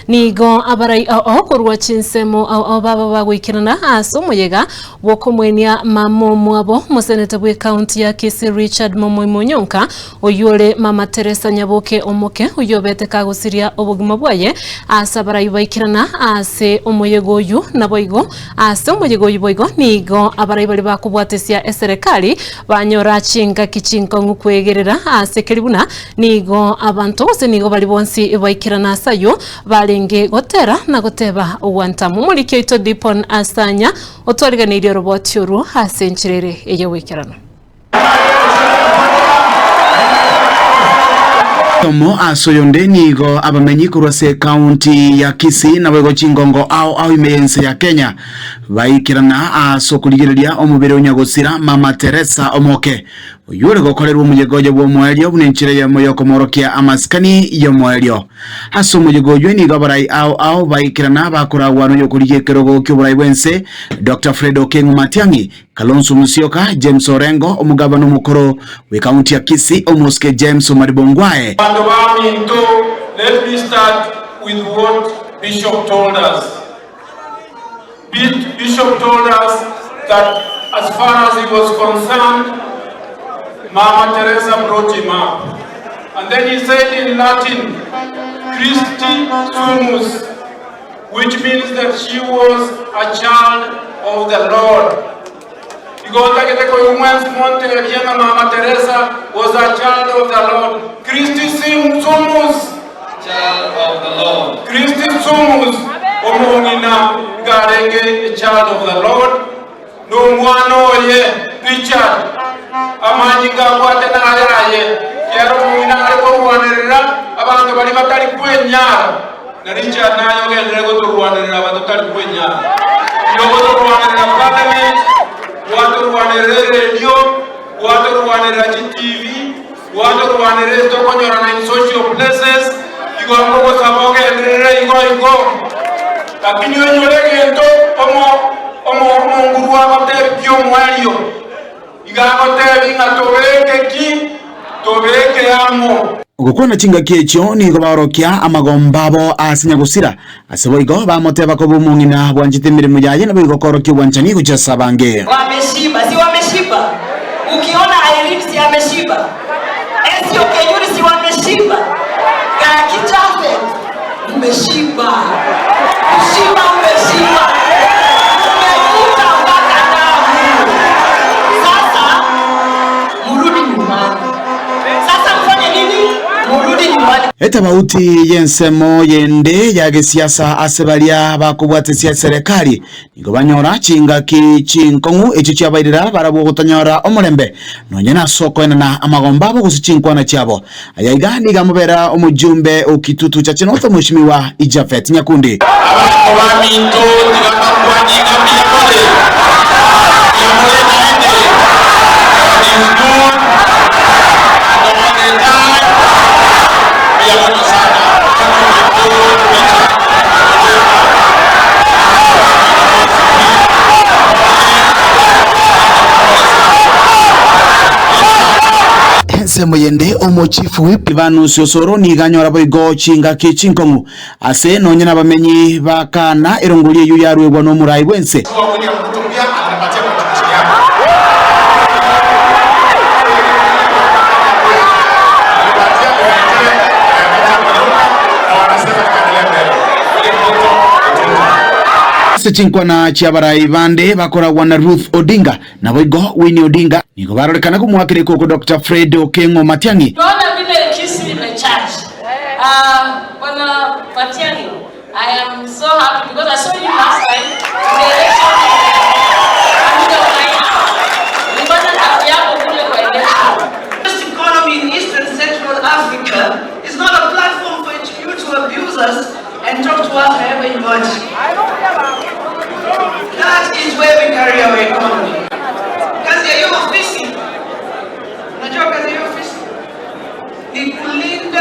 nigo abarai okorwa chinsemo baba bagwikirana aso muyega wokomwenia mamo mwabo museneta bwe county ya Kisii Richard Munyonka oyore mama Teresa Nyaboke omoke uyobete kagusiria obugima bwaye asabarai baikirana ase omuyego uyu naboigo ase omuyego uyu boigo nigo abarai bali bakubwatesia eserikali banyora chinga kichinko ngukwegerera ase keribuna nigo abantu bose nigo bali bonsi baikirana sayo balenge gotera na goteba uwantamu mulikyo ito Dipon Asanya otwariganiryo roboti oru ase nchirere eyo wikirana Tomo asoyonde nigo abamenyi kurwase county ya Kisii na wego chingongo au imeyense ya Kenya baikirana asokuligireria omubere unyagosira mama Teresa omoke uyure gokorerwa umuyegoje bwo mwelyo bunenchire ya moyo komorokia amaskani yo mwelyo aso umuyegoje nigo barai au baikirana bakora wano yo kuligie kerogo kyuburai bwense Dr. Fredo Kengu Matiangi Kalonzo Musyoka James Orengo omugabano mukoro we county ya Kisii omoske James Omaribongwae. Let me start with what Bishop told us. Bishop told us that as far as he was concerned, Mama Teresa brought him up. And then he said in Latin, Christi Sumus, which means that she was a child of the Lord. Because Mama Teresa was a child of the Lord. Christi Sumus, child of the Lord. Christi Sumus, Omongina Garenge, a child of the Lord. No one ye, Richard. Amajinga watena araye. Kiaro mungina ariko wanera. Abantu bali batali kwenya. Na Richard na yoge rego to wanera batali kwenya. Yogo to wanera parliament. Watu wanera radio. Watu wanera TV. Watu wanera to konyora in social places. Igo amoko saboge rere igo. Lakini wenyolege ento omo nguruwa kote pio mwalio. Gukona chinga kiecho ni gobarokia amagombabo asinyagusira aseboigo bamoteba ko bumungina bwanjite mirimo yaje na bigo koroki bwanchani kuchasa bange wameshiba si wameshiba ukiona Irene si ameshiba Esio Kenyuri si wameshiba Kichafe umeshiba umeshiba Eta bauti yensemo yende yage siasa asebalia bakubwatesia serikali nigo banyora chinga kichinkongu echo cyabairira barabo gutanyora omulembe nonyena soko na amagomba bo gusichinkwana cyabo ayayiga niga mubera omujumbe okitutu cha chenotho mwishimiwa Ijafet Nyakundi Semo yende omo chief whip Ivanus Osoro ni ganyora boigo chinga kichinkongu ase nonyena bamenyi bakana erongulie yu yarwe bwano murai bwense Chinkwana chiabarai bande bakora wana Ruth Odinga na boigo Winnie Odinga niko barorekana kumwakire koko Dr. Fredo Kengu Matiangi. Tuona vile Kisii imecharge. Bwana Matiangi, I am so happy because I saw you last time in the election. This economy in East and Central Africa is not a platform for you to abuse us and talk to us however you want. That is where we carry our economy. Kazi ya hiyo ofisi, unajua kazi ya hiyo ofisi ni kulinda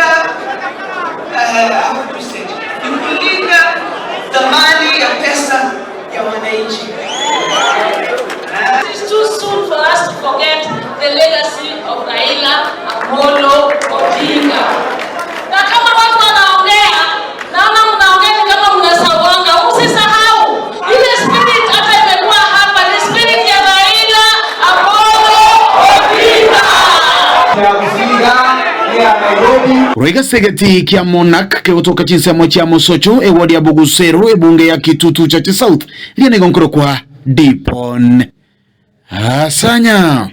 thamani ya pesa ya wananchi. It's too soon for us to forget the legacy of Raila Amolo Odinga. Na kama watu wanaongea, naona mnaongea Roiga segeti kia Monak ke kutoka chinsemo cha Mosocho wadi ya Bugusero bunge ya Kitutu Chache South liya nigonkoro kwa Dipon Asanya.